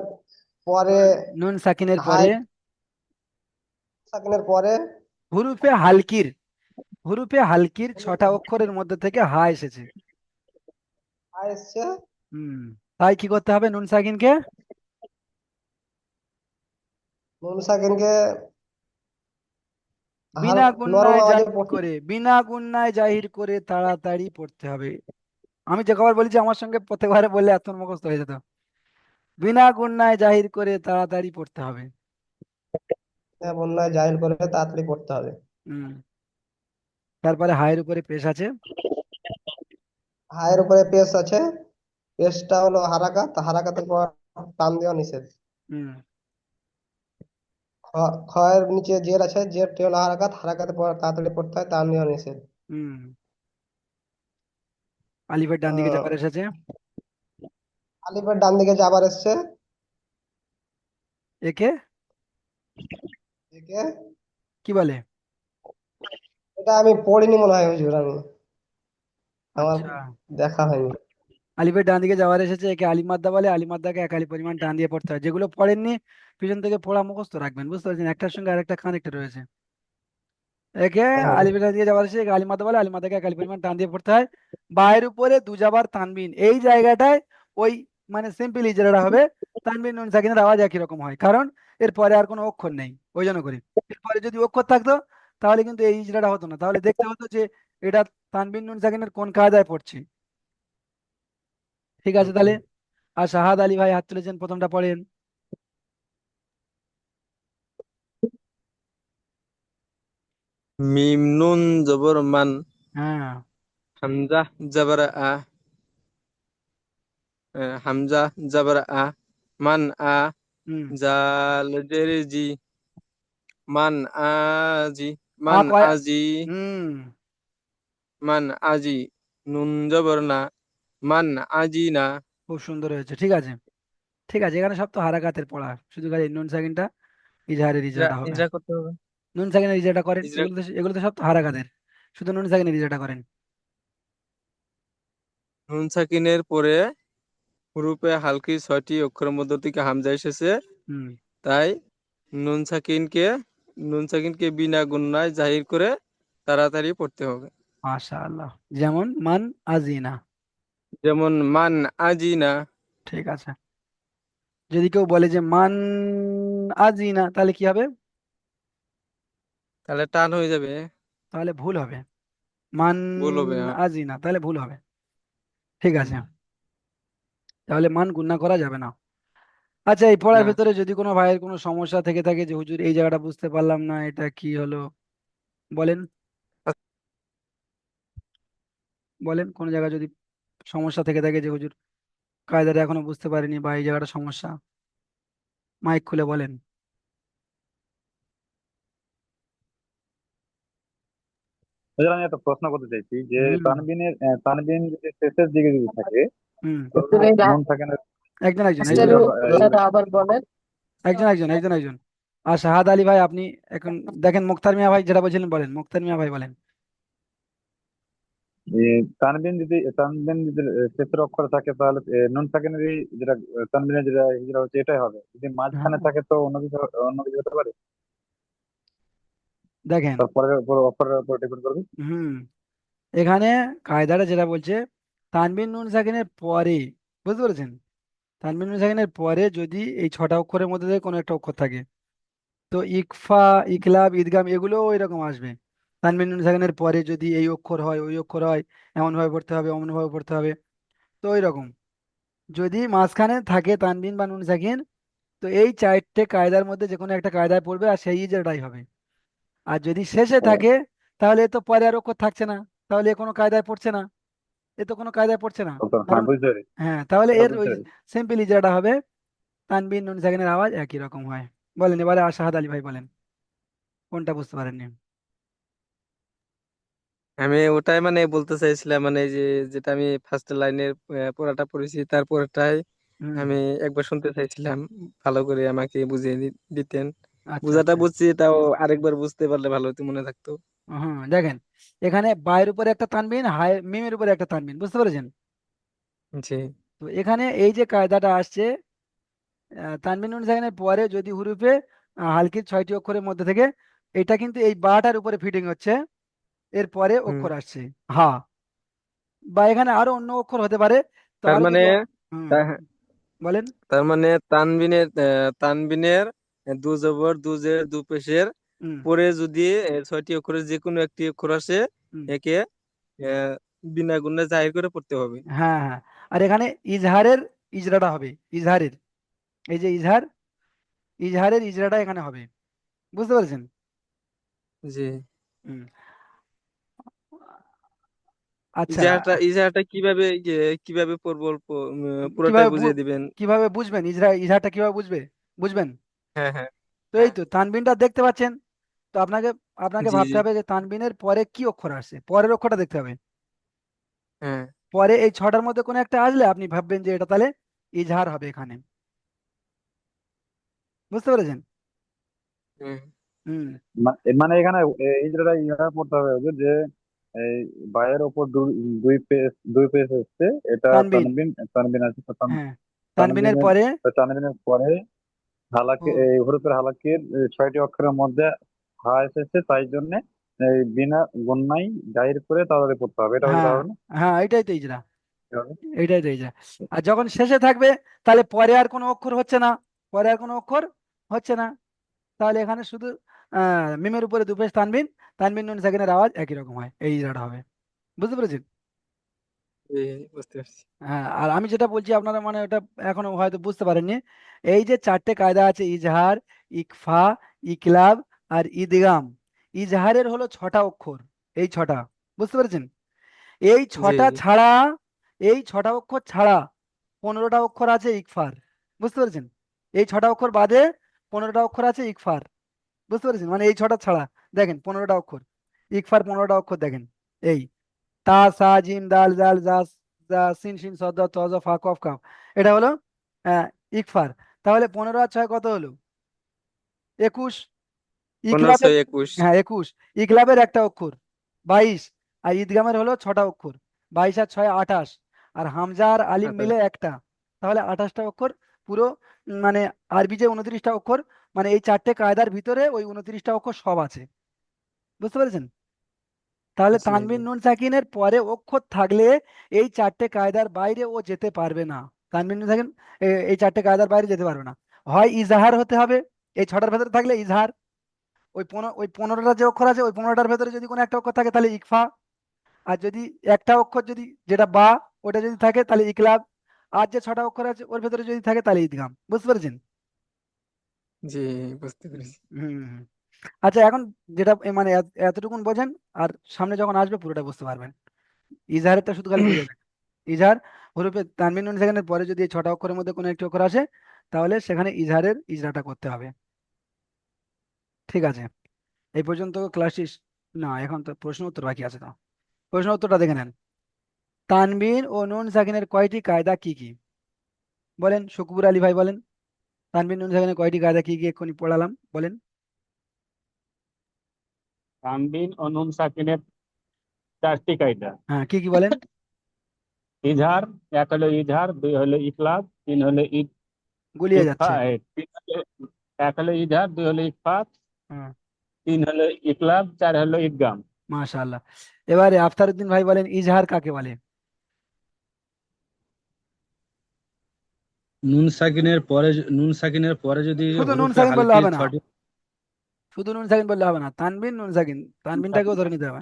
পরে নুন সাকিনের হাই, পরে সাকিনের পরে হুরুফে হালকির, হুরুফে হালকির ছটা অক্ষরের মধ্যে থেকে হা এসেছে। হাই এসছে। হুম, তাই কি করতে হবে নুন সাকিনকে? নুন সাকিনকে বিনা নরম গুন্নায় আওয়াজে জাহির পড়তে। করে, বিনা গুন্নায় জাহির করে তাড়াতাড়ি পড়তে হবে। আমি যে কবার বলেছি আমার সঙ্গে প্রত্যেকবারে বললে এত মুখস্থ হয়ে যেত। বিনা গুণায় জাহির করে তাড়াতাড়ি পড়তে হবে। বন্যায় জাহির করে তাড়াতাড়ি পড়তে হবে। হুম। তারপরে হায়ের উপরে পেশ আছে। হায়ের উপরে পেশ আছে, পেশটা হলো হারাকাত, হারাকাতের পর টান দেওয়া নিষেধ। হুম। খয়ের নিচে জের আছে, জেরটি হলো হারাকাত, হারাকাতের পর তাড়াতাড়ি পড়তে হয়, টান দেওয়া নিষেধ। হুম। আলিফের ডান দিকে আহ, যাবার এসেছে। আলিফের ডান দিকে যাবার এসছে, একে একে কি বলে? এটা আমি পড়িনি মনে হয় হুজুর, আমার আচ্ছা, দেখা হয়নি। আলিফের ডান দিকে যাওয়ার এসেছে, একে আলিফ মাদ্দা বলে। আলিফ মাদ্দাকে এক আলিফ পরিমাণ টান দিয়ে পড়তে হয়। যেগুলো পড়েননি পিছন থেকে পড়া মুখস্থ রাখবেন, বুঝতে পারছেন? একটার সঙ্গে আরেকটা কানেক্টেড রয়েছে। একে হ্যাঁ, আলিফের ডান দিকে যাওয়ার এসেছে, একে আলিফ মাদ্দা বলে। আলিফ মাদ্দাকে এক আলিফ পরিমাণ টান দিয়ে পড়তে হয়। বায়ের উপরে দুজাবার তানবিন, এই জায়গাটায় ওই মানে সিম্পল ইজরাটা হবে। তানবিন নুন সাকিনের আওয়াজ একই রকম হয়, কারণ এরপরে আর কোনো অক্ষর নেই, ওই জন্য করি। এরপরে যদি অক্ষর থাকতো তাহলে কিন্তু এই ইজরাটা হতো না, তাহলে দেখতে হতো যে এটা তানবিন নুন সাকিনের কোন কায়দায় পড়ছে। ঠিক আছে তাহলে। আর শাহাদ আলী ভাই হাত তুলেছেন, প্রথমটা পড়েন। মিম নুন জবর মান, হ্যাঁ। হামজা জবর আ, হামজা জবর আ, মান আ, হুম। জাল জের জি, মান আজি, আ মান কয়? আজি, হুম। মান আজি, নুন জবর না, মান আজি না। খুব সুন্দর হয়েছে, ঠিক আছে। ঠিক আছে, এখানে সব তো হারাকাতের পড়া, শুধু খালি নুন সাকিনটা ইজহারের ইজরা ইজরাটা হবে। ইজরা করতে হবে। নুন সাকিনের ইজরাটা করেন, ইজরা এগুলো তো সব তো হারাকাতের, শুধু নুন সাকিনের ইজরাটা করেন। নুন সাকিনের পরে হুরুফে হালকি 6টি অক্ষরের মধ্য থেকে হামজা এসেছে, হুম। তাই নুন সাকিনকে নুন সাকিনকে বিনা গুণনায় জাহির করে তাড়াতাড়ি পড়তে হবে। মাশাআল্লাহ। যেমন মান আজিনা। যেমন মান আজিনা। ঠিক আছে। যদি কেউ বলে যে মান আজিনা, তাহলে কি হবে? তাহলে টান হয়ে যাবে, তাহলে ভুল হবে। মান ভুল হবে। আজিনা, তাহলে ভুল হবে। ঠিক হুম, আছে, তাহলে মান গুণনা করা যাবে না। আচ্ছা, এই পড়ার না। ভেতরে যদি কোনো ভাইয়ের কোনো সমস্যা থেকে থাকে যে হুজুর এই জায়গাটা বুঝতে পারলাম না, এটা কি হলো, বলেন। বলেন কোন জায়গায় যদি সমস্যা থেকে থাকে যে হুজুর কায়দাটা এখনো বুঝতে পারিনি, বা এই জায়গাটা সমস্যা, মাইক খুলে বলেন। হুজুর, আমি একটা প্রশ্ন করতে চাইছি যে হুম। তানবিন যদি শেষের দিকে যদি থাকে, হুম। তো হুজুর এই নুন থাকে না, একজন একজন, এই যে লাস্টের কথাটা আবার বলেন। একজন একজন একজন একজন। আর শাহাদ আলী ভাই আপনি এখন দেখেন, মুক্তার মিয়া ভাই যেটা বলছিলেন বলেন, মুক্তার মিয়া ভাই বলেন। তানবিন যদি শেষের অক্ষরে থাকে তাহলে নুন সাকিনেরই যেটা তানবিনের যেটা হিজরা হচ্ছে এটাই হবে। যদি হ্যাঁ, মাঝখানে থাকে তো অন্য কিছু হতে পারে। দেখেন। তারপরে অক্ষরের উপর ডিপেন্ড করবে। হুম। এখানে কায়দাটা যেটা বলছে, তানবিন নুন সাকিনের পরে, বুঝতে পেরেছেন? তানবিন নুন সাকিনের পরে যদি এই ছটা অক্ষরের মধ্যে থেকে কোনো একটা অক্ষর থাকে, তো ইকফা, ইকলাব, ঈদগাম এগুলো ওই রকম আসবে। তানবিন নুন সাকিনের পরে যদি এই অক্ষর হয়, ওই অক্ষর হয়, এমন ভাবে পড়তে হবে, অমন ভাবে পড়তে হবে। তো ওই রকম যদি মাঝখানে থাকে তানবিন বা নুন সাকিন, তো এই চারটে কায়দার মধ্যে যে কোনো একটা কায়দায় পড়বে, আর সেই ইজরাটাই হবে। আর যদি শেষে থাকে, তাহলে এ তো পরে আর অক্ষর থাকছে না, তাহলে এ কোনো কায়দায় পড়ছে না, এ তো কোনো কায়দায় পড়ছে না। হ্যাঁ, কারণ বুঝতে পেরেছি। হ্যাঁ, তাহলে এটা এর বুঝতে ওই পেরেছি। সিম্পল ইজরাটা হবে। তানবিন নুন সাকিনের আওয়াজ একই রকম হয়। বলেন এবারে আশাহাদ আলী ভাই বলেন, কোনটা বুঝতে পারেননি? আমি ওটাই মানে বলতে চাইছিলাম, মানে এই যে যেটা আমি ফার্স্ট লাইনের পড়াটা পড়েছি তারপরটাই হুম। আমি একবার শুনতে চাইছিলাম, ভালো করে আমাকে বুঝিয়ে দিতেন। আচ্ছা বুঝাটা আচ্ছা। বুঝছি, তাও আরেকবার বুঝতে পারলে ভালো হতো, মনে থাকতো। হুম, দেখেন, এখানে বায়ের উপরে একটা তানবিন, হায় মিমের উপরে একটা তানবিন, বুঝতে পেরেছেন? জি। তো এখানে এই যে কায়দাটা আসছে, তানবিন নুন সাকিনের পরে যদি হুরুফে হালকির 6টি অক্ষরের মধ্যে থেকে, এটা কিন্তু এই বাটার উপরে ফিটিং হচ্ছে, এর পরে হুম। অক্ষর আসছে হা, বা এখানে আরো অন্য অক্ষর হতে পারে। তো তার আরো মানে যদি হুম, বলেন। তার মানে তানবিনের দু জবর দু জের দু পেশের হুম। পরে যদি 6টি অক্ষরের যে কোনো একটি অক্ষর আসে, হুম। একে আহ, বিনা গুণে জাহির করে পড়তে হবে। হ্যাঁ হ্যাঁ। আর এখানে ইজহারের ইজরাটা হবে, ইজহারের এই যে ইজহার, ইজহারের ইজরাটা এখানে হবে, বুঝতে পেরেছেন? জি। হুম। আচ্ছা, ইজাহারটা কিভাবে পড়বো পুরোটাই কিভাবে বুঝিয়ে দিবেন। কিভাবে বুঝবেন ইজহারটা কিভাবে বুঝবেন? হ্যাঁ, হ্যাঁ, তো এই হ্যাঁ। তো তানবিনটা দেখতে পাচ্ছেন। তো আপনাকে আপনাকে জি, ভাবতে জি। হবে যে তানবিনের পরে কি অক্ষর আসছে, পরের অক্ষরটা দেখতে হবে। হ্যাঁ। পরে এই ছটার মধ্যে কোনো একটা আসলে আপনি ভাববেন যে এটা তাহলে ইজহার হবে এখানে, বুঝতে পেরেছেন? হুম। হুম। মানে এখানে এই যেটা ইহা পড়তে হবে ওদের যে এই বায়ের ওপর দুই পেজ হচ্ছে, এটা তানবিন, তানবিন, তানবিন আছে তো হ্যাঁ, তানবিনের তানবিনের পরে তানবিনের পরে হালাকে ও, এই হরফের হালাকের 6টি অক্ষরের মধ্যে হা এসেছে, তাই জন্য এই বিনা গুণনাই জাহির করে তাড়াতাড়ি পড়তে হবে, এটা হলে হ্যাঁ, হবে না? হ্যাঁ, এটাই তো ইজরা, এভাবে? এটাই তো ইজরা। আর যখন শেষে থাকবে তাহলে পরে আর কোনো অক্ষর হচ্ছে না, পরে আর কোনো অক্ষর হচ্ছে না, তাহলে এখানে শুধু মিমের উপরে দুপেশ তানবিন, তানবিন নুন সাকিনের আওয়াজ একই রকম হয়, এই ইজরাটা হবে, বুঝতে পেরেছেন? জি, বুঝতে পারছি। হ্যাঁ, আর আমি যেটা বলছি আপনারা মানে ওটা এখনো হয়তো বুঝতে পারেননি। এই যে চারটে কায়দা আছে, ইজহার, ইকফা, ইকলাব আর ইদগাম। ইজহারের হলো 6টা অক্ষর, এই 6টা, বুঝতে পেরেছেন? এই জি, 6টা জি। ছাড়া, এই 6টা অক্ষর ছাড়া 15টা অক্ষর আছে ইকফার, বুঝতে পেরেছেন? এই 6টা অক্ষর বাদে 15টা অক্ষর আছে ইকফার, বুঝতে পেরেছেন? মানে এই 6টা ছাড়া দেখেন 15টা অক্ষর, ইকফার 15টা অক্ষর দেখেন, এই তা সা জিম দাল জাল জা জা সিন শিন সদ দ ত জ ফা কফ কাফ, এটা হলো ইকফার। তাহলে 15 আর 6 কত হলো? 21। 15, ইকলাবের, 21। হ্যাঁ 21। ইকলাবের একটা অক্ষর, 22। আর ইদগামের হলো 6টা অক্ষর, 22 আর 6 28। আর হামজা আর আলিম আচ্ছা। মিলে একটা, তাহলে 28টা অক্ষর পুরো। মানে আরবি যে 29টা অক্ষর, মানে এই চারটে কায়দার ভিতরে ওই 29টা অক্ষর সব আছে, বুঝতে পেরেছেন? তাহলে জি, জি। তানবিন নুন সাকিনের পরে অক্ষর থাকলে এই চারটে কায়দার বাইরে ও যেতে পারবে না। তানবিন নুন সাকিন এই চারটে কায়দার বাইরে যেতে পারবে না। হয় ইজাহার হতে হবে, এই 6টার ভেতরে থাকলে ইজহার। ওই 15টা যে অক্ষর আছে ওই 15টার ভেতরে যদি কোনো একটা অক্ষর থাকে তাহলে ইকফা। আর যদি একটা অক্ষর যদি যেটা বা, ওটা যদি থাকে তাহলে ইকলাব। আর যে 6টা অক্ষর আছে ওর ভেতরে যদি থাকে তাহলে ইদগাম, বুঝতে পেরেছেন? জি, বুঝতে পেরেছি। হুম, হুম। আচ্ছা, এখন যেটা মানে এতটুকুন বোঝেন, আর সামনে যখন আসবে পুরোটা বুঝতে পারবেন। ইজহারেরটা শুধু খালি বুঝে নেন। ইজহার হরফে তানবিন নুন সেখানের পরে যদি এই 6টা অক্ষরের মধ্যে কোনো একটি অক্ষর আসে তাহলে সেখানে ইজহারের ইজরাটা করতে হবে, ঠিক আছে? এই পর্যন্ত ক্লাসটি, না এখন তো প্রশ্ন উত্তর বাকি আছে, তো প্রশ্ন উত্তরটা দেখে নেন। তানবিন ও নুন সাকিনের কয়টি কায়দা কি কি? বলেন, শুকবুর আলী ভাই বলেন, তানবিন নুন সাকিনের কয়টি কায়দা কি কি এক্ষুনি পড়ালাম, বলেন। তানবিন ও নুন সাকিনের 4টি কায়দা। হ্যাঁ, কি কি বলেন? ইজহার, এক হলো ইজহার, দুই হলো ইকলাব, তিন হলো গুলিয়ে ইকফা, যাচ্ছে। এক হলো ইজহার, দুই হলো ইকফা, হ্যাঁ, তিন হলো ইকলাব, চার হলো ইদগাম। মাশাআল্লাহ। এবারে আফতারউদ্দিন ভাই বলেন, ইজহার কাকে বলে? নুন সাকিনের পরে যদি শুধু নুন হরফে সাকিন বললে হালকির হবে না, 6টি, শুধু নুন সাকিন বললে হবে না, তানবিন নুন সাকিন, তানবিনটাকেও ধরে নিতে হবে।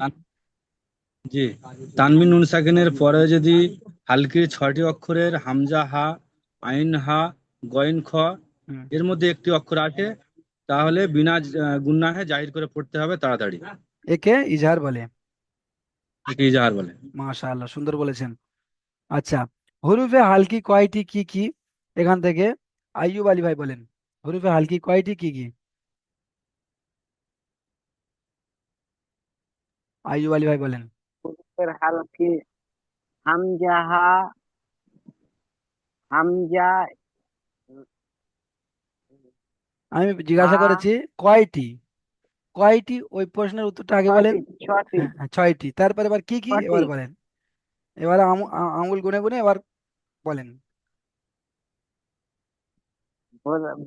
জি, তানবিন নুন সাকিনের পরে যদি হালকির 6টি অক্ষরের হামজা হা, আইন হা, গইন খ হুম। এর মধ্যে একটি অক্ষর আছে, তাহলে বিনা গুণনাহে জাহির করে পড়তে হবে তাড়াতাড়ি। একে ইজহার বলে। একে ইজাহার বলে। মাশাআল্লাহ, সুন্দর বলেছেন। আচ্ছা, হরুফে হালকি কয়টি কি কি? এখান থেকে আইয়ুব আলী ভাই বলেন, হরুফে হালকি কয়টি কি কি? আইয়ুব আলী ভাই বলেন। হরফের হালকি হামজা হা, হামজা আমি হা, জিজ্ঞাসা করেছি কয়টি, কয়টি, ওই প্রশ্নের উত্তরটা আগে বলেন। 6টি হ্যাঁ, হ্যাঁ, 6টি, তারপর এবার কি কি 6টি এবার বলেন। এবার আঙুল গুনে গুনে এবার বলেন।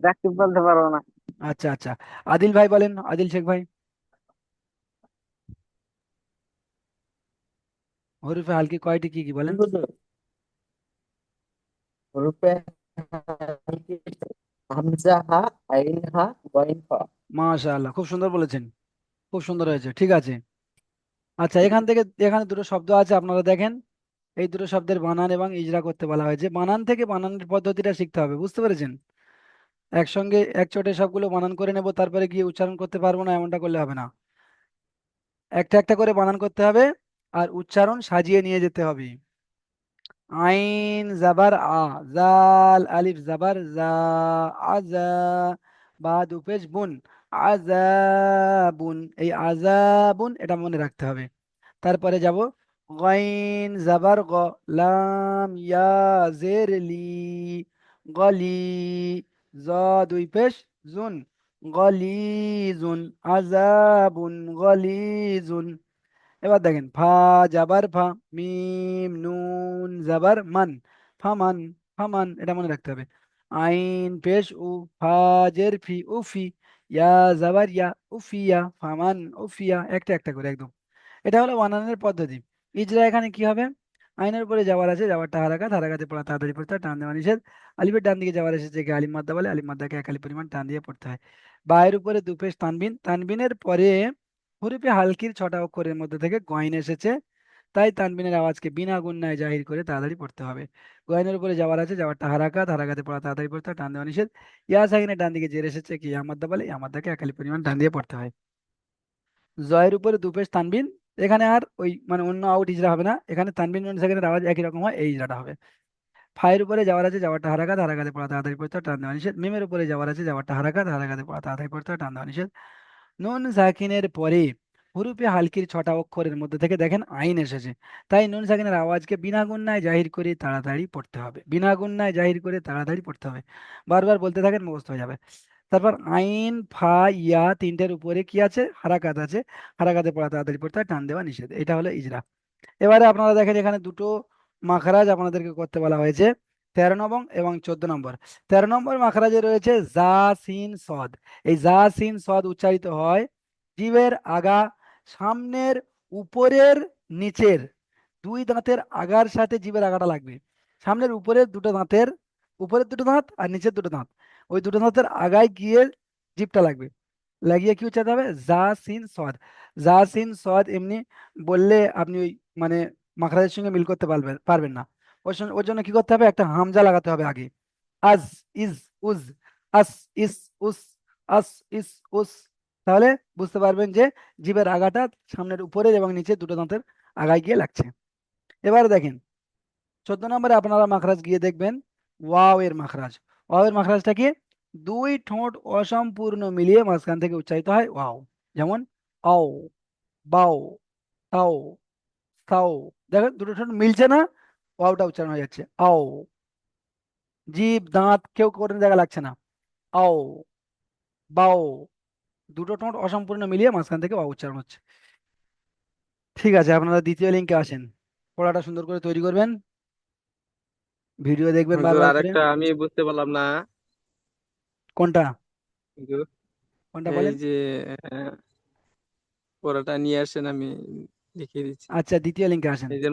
দেখতে বলতে পারবো না। আচ্ছা, আচ্ছা, আদিল ভাই বলেন, আদিল শেখ ভাই, হরুফে হালকি কয়টি কি কি বলেন। হরফে হালকি হামজা হা, আইন হা, গইন খ। মাশাআল্লাহ, খুব সুন্দর বলেছেন, খুব সুন্দর হয়েছে, ঠিক আছে। আচ্ছা, এখান থেকে এখানে দুটো শব্দ আছে আপনারা দেখেন, এই দুটো শব্দের বানান এবং ইজরা করতে বলা হয়েছে। বানান থেকে বানানের পদ্ধতিটা শিখতে হবে, বুঝতে পেরেছেন? একসঙ্গে এক চোটে সবগুলো বানান করে নেব, তারপরে গিয়ে উচ্চারণ করতে পারবো না, এমনটা করলে হবে না। একটা একটা করে বানান করতে হবে আর উচ্চারণ সাজিয়ে নিয়ে যেতে হবে। আইন জাবার আ, জাল আলিফ জাবার জা, আজা, বা দুপেশ বুন, আজাবুন, এই আজাবুন এটা মনে রাখতে হবে। তারপরে যাব গইন জাবার গ, লাম ইয়া জের লি, গলি, জ দুই পেশ জুন, গলিজুন, আজাবুন গলিজুন। এবার দেখেন ফা জাবার ফা, মিম নুন জাবার মান, ফামান, ফামান এটা মনে রাখতে হবে। আইন পেশ উ, ফা জের ফি, উফি, ইয়া জাবার ইয়া, উফিয়া, ফামান উফিয়া, একটা একটা করে একদম। এটা হলো বানানের পদ্ধতি। ইজরা এখানে কি হবে? আইনের উপরে যাওয়ার আছে, যাওয়ারটা হারাকাত, হারাকাতে পড়া তাড়াতাড়ি পড়তে হয়, টান দেওয়া নিষেধ। আলিফের ডান দিকে যাওয়ার এসেছে কে আলিফ মাদ্দা বলে, আলিফ মাদ্দাকে এক আলিফ পরিমাণ টান দিয়ে পড়তে হয়। বায়ের উপরে দুপেশ তানবিন, তানবিনের পরে হরফে হালকির 6টা অক্ষরের মধ্যে থেকে গয়ন এসেছে, তাই তানবিনের আওয়াজকে বিনা গুণনায় জাহির করে তাড়াতাড়ি পড়তে হবে। গয়নের উপরে যাওয়ার আছে, যাওয়ারটা হারাকাত, হারাকাতে পড়া তাড়াতাড়ি পড়তে হয়, টান দেওয়া নিষেধ। ইয়া সাকিনের ডান দিকে জের এসেছে কি ইয়া মাদ্দা বলে, ইয়া মাদ্দাকে এক আলিফ পরিমাণ টান দিয়ে পড়তে হয়। জয়ের উপরে দুপেশ তানবিন, এখানে আর ওই মানে অন্য আউট ইজরা হবে না, এখানে তানবিন নুন সাকিনের আওয়াজ একই রকম হয়, এই ইজরাটা হবে। ফায়ের উপরে যাওয়ার আছে, যাওয়ারটা হারাকাত, হারাকাতে পড়া তাড়াতাড়ি পড়তে হয়, টান দেওয়া নিষেধ। মিমের উপরে যাওয়ার আছে, যাওয়ারটা হারাকাত, হারাকাতে পড়া তাড়াতাড়ি পড়তে হয়, টান দেওয়া নিষেধ। নুন সাকিনের পরে হুরুফে হালকির 6টা অক্ষরের মধ্যে থেকে দেখেন আইন এসেছে, তাই নুন সাকিনের আওয়াজকে বিনা গুণনায় জাহির করে তাড়াতাড়ি পড়তে হবে, বিনা গুণনায় জাহির করে তাড়াতাড়ি পড়তে হবে। বারবার বলতে থাকেন, মুখস্থ হয়ে যাবে। তারপর আইন ফা ইয়া তিনটের উপরে কি আছে? হারাকাত আছে, হারাকাতে পড়া তাড়াতাড়ি পড়তে হয়, টান দেওয়া নিষেধ। এটা হলো ইজরা। এবারে আপনারা দেখেন এখানে দুটো মাখরাজ আপনাদেরকে করতে বলা হয়েছে, 13 নম্বর এবং 14 নম্বর। 13 নম্বর মাখরাজে রয়েছে জা সিন সদ। এই জা সিন সদ উচ্চারিত হয় জিভের আগা, সামনের, উপরের, নিচের দুই দাঁতের আগার সাথে জিভের আগাটা লাগবে। সামনের উপরের দুটো দাঁতের, উপরের দুটো দাঁত আর নিচের দুটো দাঁত, ওই দুটো দাঁতের আগায় গিয়ে জিভটা লাগবে, লাগিয়ে কি উচ্চারণ হবে? জা সিন সদ। জা সিন সদ এমনি বললে আপনি ওই মানে মাখরাজের সঙ্গে মিল করতে পারবেন পারবেন না। ওর জন্য কি করতে হবে? একটা হামজা লাগাতে হবে আগে। আজ, ইজ, উজ, আস, ইস, উস, আস, ইস, উস। তাহলে বুঝতে পারবেন যে জিভের আগাটা সামনের উপরের এবং নিচের দুটো দাঁতের আগায় গিয়ে লাগছে। এবারে দেখেন 14 নম্বরে আপনারা মাখরাজ গিয়ে দেখবেন ওয়াও এর মাখরাজ। ওয়াও এর মাখরাজটা কি? দুই ঠোঁট অসম্পূর্ণ মিলিয়ে মাঝখান থেকে উচ্চারিত হয় ওয়াও। যেমন আও, বাও, তাও, তাও। দেখেন দুটো ঠোঁট মিলছে না, ওয়াওটা উচ্চারণ হয়ে যাচ্ছে আও। জিভ দাঁত কেউ কোনো জায়গা লাগছে না, আও, বাও। দুটো ঠোঁট অসম্পূর্ণ মিলিয়ে মাঝখান থেকে ওয়াও উচ্চারণ হচ্ছে। ঠিক আছে, আপনারা দ্বিতীয় লিঙ্কে আসেন, পড়াটা সুন্দর করে তৈরি করবেন, ভিডিও দেখবেন হুজুর বারবার করে। আরেকটা আমি বুঝতে পারলাম না। কোনটা? হুজুর, কোনটা এই বলেন? যে আহ, পড়াটা নিয়ে আসেন, আমি লিখে দিচ্ছি। আচ্ছা, দ্বিতীয় লিঙ্কে আসেন। এই যে